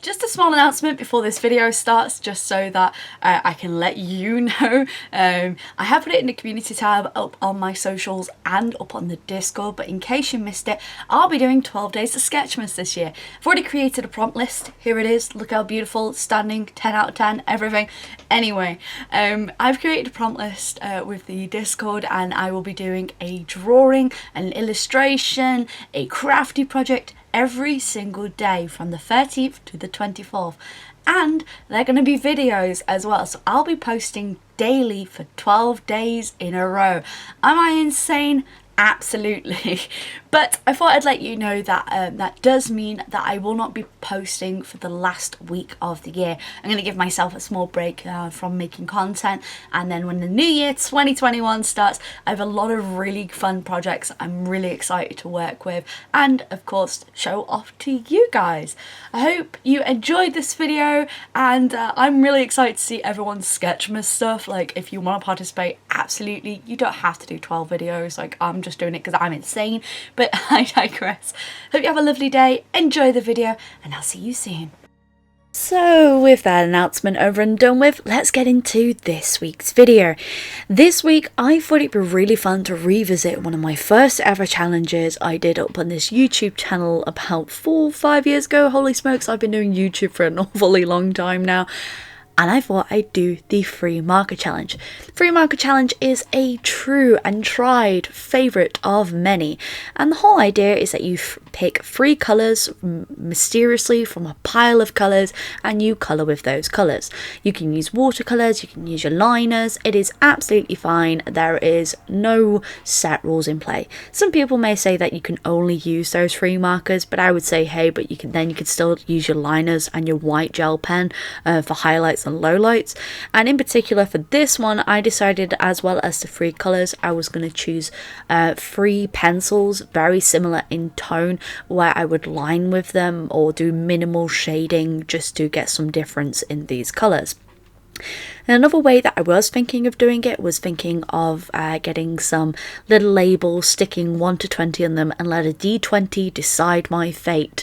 Just a small announcement before this video starts, just so that I can let you know. I have put it in the community tab up on my socials and up on the Discord, but in case you missed it, I'll be doing 12 days of Sketchmas this year. I've already created a prompt list. Here it is. Look how beautiful, standing, 10 out of 10, everything. Anyway, I've created a prompt list with the Discord, and I will be doing a drawing, an illustration, a crafty project every single day from the 13th to the 24th, and they're going to be videos as well, so I'll be posting daily for 12 days in a row. Am I insane? Absolutely. But I thought I'd let you know that that does mean that I will not be posting for the last week of the year. I'm going to give myself a small break from making content, and then when the new year 2021 starts, I have a lot of really fun projects I'm really excited to work with and of course show off to you guys. I hope you enjoyed this video, and I'm really excited to see everyone's Sketchmas stuff. Like, if you want to participate, absolutely, you don't have to do 12 videos. Like, I'm just doing it because I'm insane, but I digress. Hope you have a lovely day, enjoy the video, and I'll see you soon. So with that announcement over and done with, let's get into this week's video. This week I thought it'd be really fun to revisit one of my first ever challenges I did up on this YouTube channel about 4 or 5 years ago. Holy smokes, I've been doing YouTube for an awfully long time now. And I thought I'd do the free marker challenge. The free marker challenge is a true and tried favourite of many, and the whole idea is that you pick 3 colours mysteriously from a pile of colours, and you colour with those colours. You can use watercolours, you can use your liners, it is absolutely fine. There is no set rules in play. Some people may say that you can only use those 3 markers, but I would say, hey, but you could still use your liners and your white gel pen for highlights and lowlights. And in particular for this one, I decided, as well as the 3 colours, I was going to choose 3 pencils very similar in tone, where I would line with them or do minimal shading just to get some difference in these colours. And another way that I was thinking of doing it was thinking of getting some little labels, sticking 1 to 20 on them, and let a D20 decide my fate.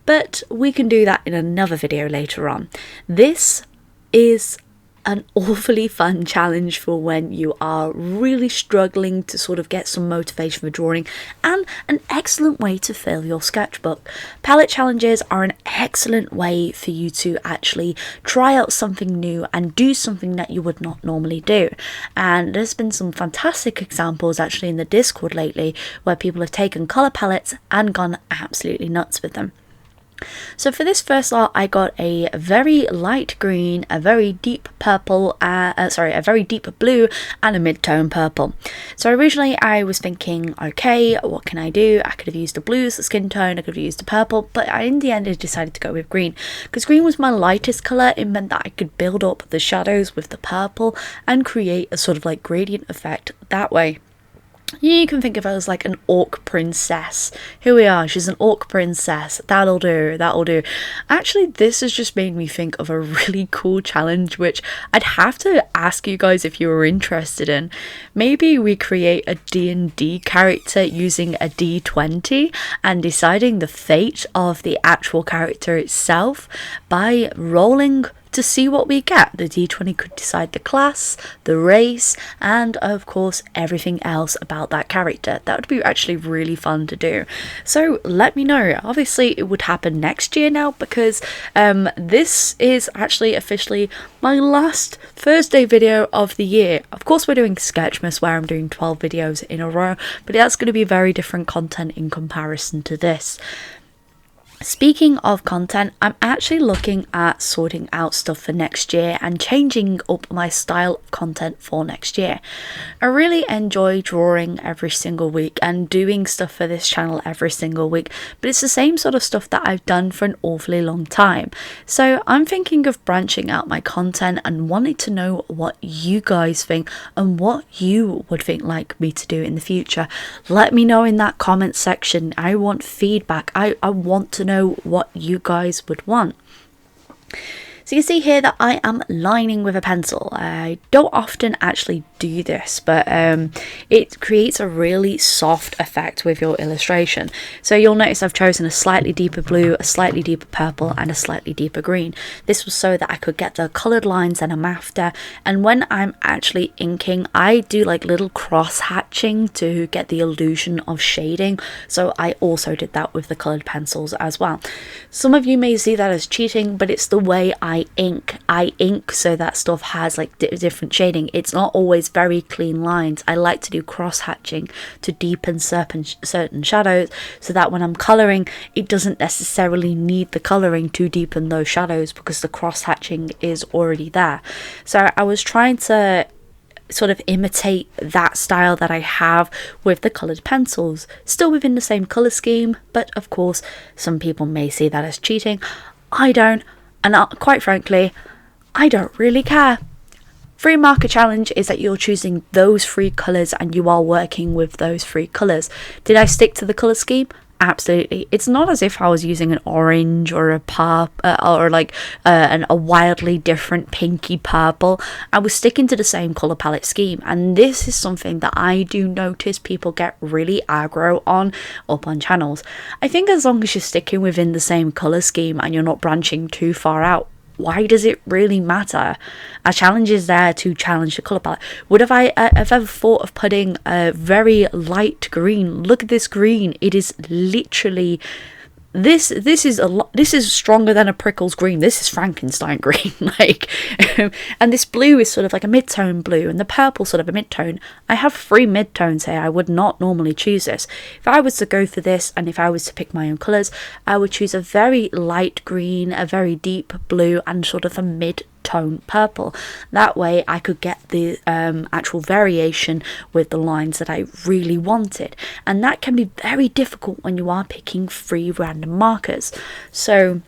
But we can do that in another video later on. This is an awfully fun challenge for when you are really struggling to sort of get some motivation for drawing, and an excellent way to fill your sketchbook. Palette challenges are an excellent way for you to actually try out something new and do something that you would not normally do. And there's been some fantastic examples actually in the Discord lately where people have taken colour palettes and gone absolutely nuts with them. So for this first lot, I got a very light green, a very deep purple, a very deep blue, and a mid-tone purple. So originally I was thinking, okay, what can I do? I could have used the blue as the skin tone, I could have used the purple, but in the end I decided to go with green, because green was my lightest colour. It meant that I could build up the shadows with the purple and create a sort of like gradient effect that way. You can think of her as like an orc princess. Here we are, she's an orc princess. That'll do, that'll do. Actually, this has just made me think of a really cool challenge, which I'd have to ask you guys if you were interested in. Maybe we create a D&D character using a D20 and deciding the fate of the actual character itself by rolling to see what we get. The D20 could decide the class, the race, and of course everything else about that character. That would be actually really fun to do. So let me know. Obviously it would happen next year now, because this is actually officially my last Thursday video of the year. Of course we're doing Sketchmas where I'm doing 12 videos in a row, but that's going to be very different content in comparison to this. Speaking of content, I'm actually looking at sorting out stuff for next year and changing up my style of content for next year. I really enjoy drawing every single week and doing stuff for this channel every single week, but it's the same sort of stuff that I've done for an awfully long time. So I'm thinking of branching out my content and wanting to know what you guys think and what you would think like me to do in the future. Let me know in that comment section. I want feedback. I want to know what you guys would want. So you see here that I am lining with a pencil. I don't often actually do this, but it creates a really soft effect with your illustration. So you'll notice I've chosen a slightly deeper blue, a slightly deeper purple, and a slightly deeper green. This was so that I could get the coloured lines that I'm after. And when I'm actually inking, I do like little cross hatching to get the illusion of shading. So I also did that with the coloured pencils as well. Some of you may see that as cheating, but it's the way I ink. I ink so that stuff has like different shading. It's not always very clean lines. I like to do cross hatching to deepen certain shadows, so that when I'm colouring, it doesn't necessarily need the colouring to deepen those shadows because the cross hatching is already there. So I was trying to sort of imitate that style that I have with the coloured pencils, still within the same colour scheme, but of course some people may see that as cheating. I don't, and quite frankly, I don't really care. Free marker challenge is that you're choosing those 3 colours and you are working with those 3 colours. Did I stick to the colour scheme? Absolutely. It's not as if I was using an orange or a or like a wildly different pinky purple. I was sticking to the same colour palette scheme, and this is something that I do notice people get really aggro on up on channels. I think as long as you're sticking within the same colour scheme and you're not branching too far out, why does it really matter? A challenge is there to challenge the colour palette. Would have I have ever thought of putting a very light green? Look at this green. It is literally... This is stronger than a Prickles green. This is Frankenstein green, like, and this blue is sort of like a mid-tone blue, and the purple sort of a mid-tone. I have 3 mid-tones here. I would not normally choose this. If I was to go for this, and if I was to pick my own colours, I would choose a very light green, a very deep blue, and sort of a mid-tone purple. That way I could get the actual variation with the lines that I really wanted, and that can be very difficult when you are picking 3 random markers. So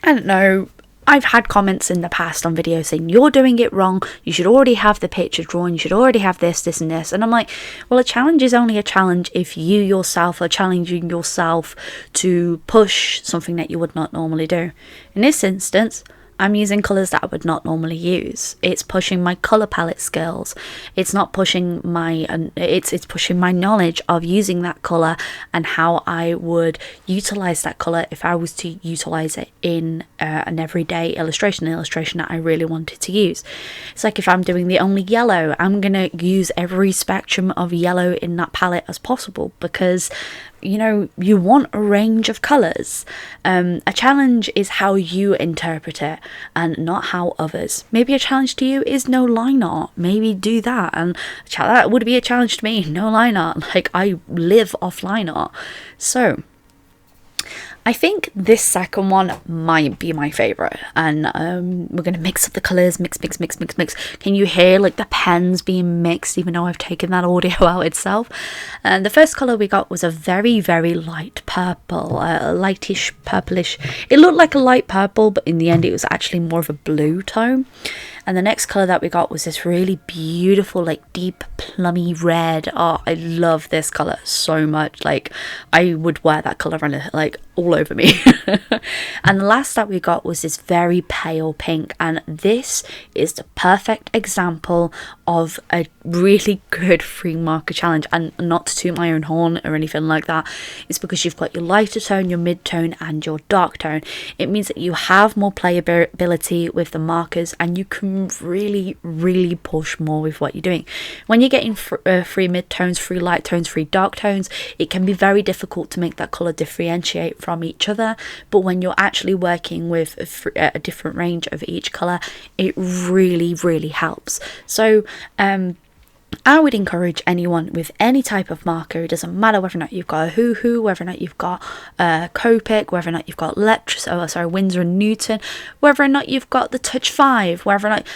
I don't know, I've had comments in the past on videos saying you're doing it wrong, you should already have the picture drawn, you should already have this and this, and I'm like, well, a challenge is only a challenge if you yourself are challenging yourself to push something that you would not normally do. In this instance, I'm using colours that I would not normally use. It's pushing my colour palette skills. It's not pushing my, it's pushing my knowledge of using that colour and how I would utilise that colour if I was to utilise it in an everyday illustration that I really wanted to use. It's like if I'm doing the only yellow, I'm going to use every spectrum of yellow in that palette as possible, because you know, you want a range of colours. A challenge is how you interpret it and not how others. Maybe a challenge to you is no line art. Maybe do that, and that would be a challenge to me. No line art. Like, I live off line art. So I think this second one might be my favourite, and we're going to mix up the colours, mix. Can you hear like the pens being mixed, even though I've taken that audio out itself? And the first colour we got was a very, very light purple, lightish purplish. It looked like a light purple, but in the end it was actually more of a blue tone. And the next colour that we got was this really beautiful, like deep plummy red. Oh, I love this colour so much. Like, I would wear that colour on like all over me. And the last that we got was this very pale pink, and this is the perfect example of a really good free marker challenge. And not to toot my own horn or anything like that, it's because you've got your lighter tone, your mid-tone and your dark tone. It means that you have more playability with the markers, and you can really push more with what you're doing. When you're getting free mid-tones, free light tones, free dark tones, it can be very difficult to make that colour differentiate from each other. But when you're actually working with a different range of each colour, it really helps. So I would encourage anyone with any type of marker, it doesn't matter whether or not you've got a Hoo-Hoo, whether or not you've got Copic, whether or not you've got Winsor & Newton, whether or not you've got the Touch 5, whether or not...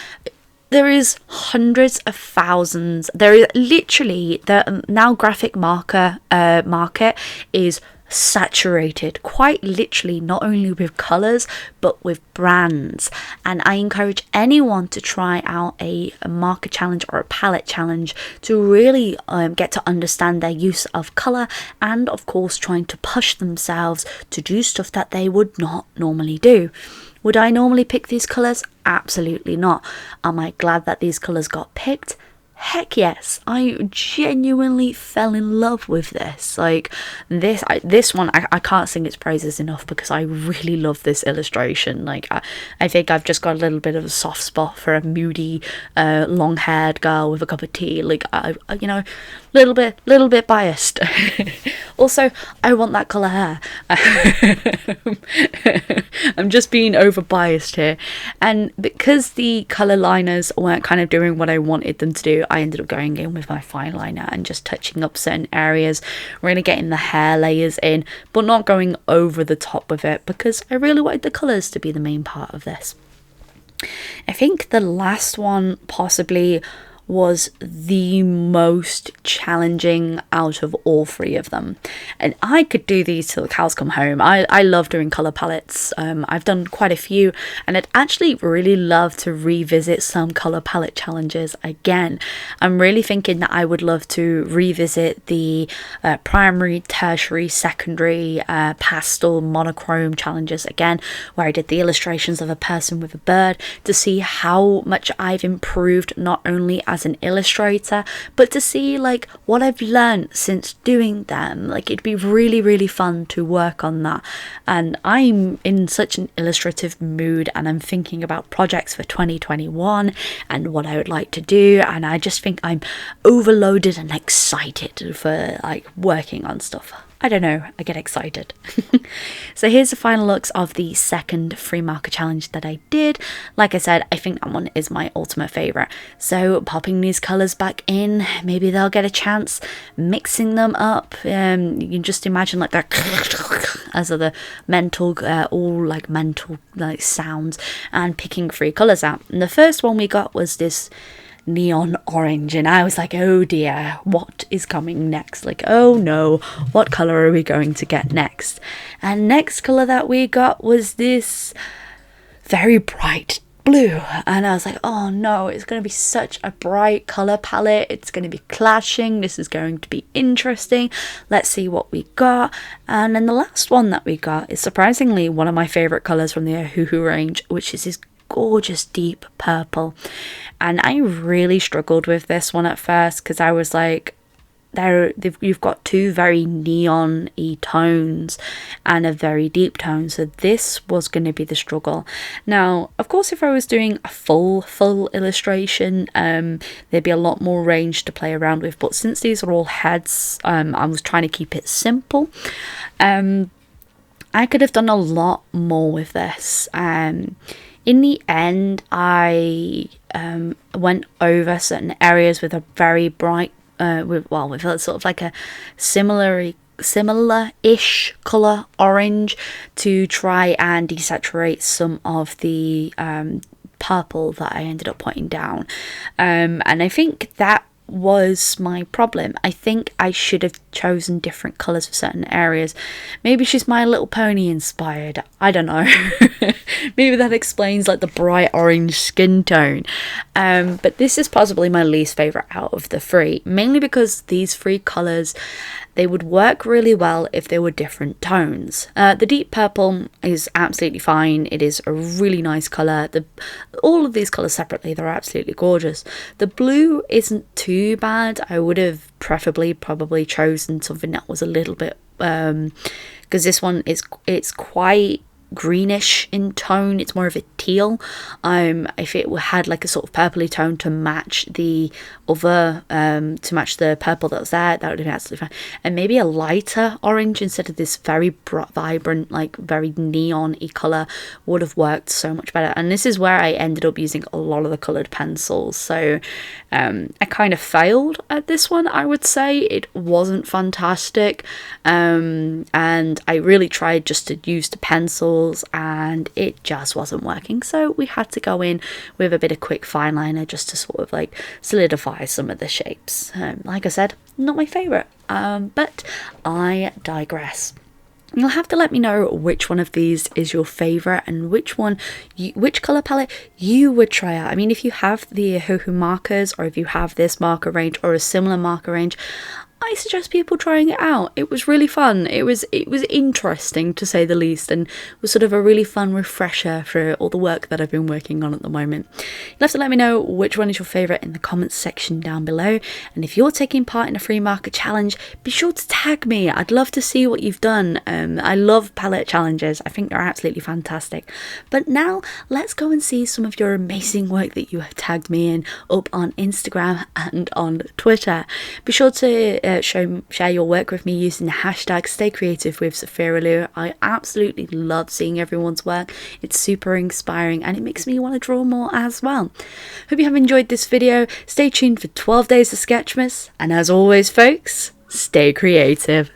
There is hundreds of thousands. There is literally, the now graphic marker market is saturated, quite literally, not only with colours but with brands. And I encourage anyone to try out a marker challenge or a palette challenge to really get to understand their use of colour, and of course trying to push themselves to do stuff that they would not normally do. Would I normally pick these colours? Absolutely not. Am I glad that these colours got picked? Heck yes, I genuinely fell in love with this. Like this one, I can't sing its praises enough because I really love this illustration. Like I think I've just got a little bit of a soft spot for a moody, long-haired girl with a cup of tea. Like you know, little bit biased. Also, I want that colour hair. I'm just being over biased here, and because the colour liners weren't kind of doing what I wanted them to do, I ended up going in with my fine liner and just touching up certain areas, really getting the hair layers in, but not going over the top of it because I really wanted the colours to be the main part of this. I think the last one possibly was the most challenging out of all three of them, and I could do these till the cows come home. I love doing colour palettes. I've done quite a few, and I'd actually really love to revisit some colour palette challenges again. I'm really thinking that I would love to revisit the primary, tertiary, secondary, pastel, monochrome challenges again, where I did the illustrations of a person with a bird, to see how much I've improved not only as an illustrator, but to see like what I've learned since doing them. Like it'd be really fun to work on that, and I'm in such an illustrative mood, and I'm thinking about projects for 2021 and what I would like to do, and I just think I'm overloaded and excited for like working on stuff. I don't know, I get excited. So here's the final looks of the second free marker challenge that I did. Like I said, I think that one is my ultimate favourite. So popping these colours back in, maybe they'll get a chance, mixing them up. You can just imagine like that as the mental, all like mental like sounds, and picking three colours out. And the first one we got was this neon orange, and I was like, oh dear, what is coming next? Like, oh no, what colour are we going to get next? And next colour that we got was this very bright blue, and I was like, oh no, it's going to be such a bright colour palette, it's going to be clashing, this is going to be interesting, let's see what we got. And then the last one that we got is surprisingly one of my favourite colours from the Ohuhu range, which is this gorgeous deep purple. And I really struggled with this one at first because I was like, you've got two very neon-y tones and a very deep tone, so this was going to be the struggle. Now of course if I was doing a full illustration, there'd be a lot more range to play around with, but since these are all heads, I was trying to keep it simple. I could have done a lot more with this. In the end, I went over certain areas with a very bright, with a sort of like a similar-ish colour orange, to try and desaturate some of the purple that I ended up putting down. And I think that was my problem. I think I should have chosen different colours for certain areas. Maybe she's My Little Pony inspired, I don't know. Maybe that explains like the bright orange skin tone. But this is possibly my least favourite out of the three, mainly because these three colours, they would work really well if they were different tones. The deep purple is absolutely fine. It is a really nice colour. All of these colours separately, they're absolutely gorgeous. The blue isn't too bad. I would have preferably probably chosen something that was a little bit, because this one it's quite greenish in tone. It's more of a teal. If it had like a sort of purpley tone to match the other, to match the purple that was there, that would have been absolutely fine. And maybe a lighter orange instead of this very vibrant, like very neon-y colour would have worked so much better. And this is where I ended up using a lot of the coloured pencils. So I kind of failed at this one, I would say. It wasn't fantastic. And I really tried just to use the pencils, and it just wasn't working, so we had to go in with a bit of quick fine liner just to sort of like solidify some of the shapes. Like I said, not my favourite, but I digress. You'll have to let me know which one of these is your favourite and which colour palette you would try out. I mean, if you have the Ohuhu markers, or if you have this marker range or a similar marker range, I suggest people trying it out. It was really fun. It was interesting, to say the least, and was sort of a really fun refresher for all the work that I've been working on at the moment. You'll have to let me know which one is your favourite in the comments section down below, and if you're taking part in a free market challenge, be sure to tag me. I'd love to see what you've done. I love palette challenges. I think they're absolutely fantastic. But now let's go and see some of your amazing work that you have tagged me in up on Instagram and on Twitter. Be sure to share your work with me using the hashtag #StayCreativeWithSophiralou. I absolutely love seeing everyone's work. It's super inspiring and it makes me want to draw more as well. Hope you have enjoyed this video. Stay tuned for 12 days of Sketchmas, and as always folks, stay creative.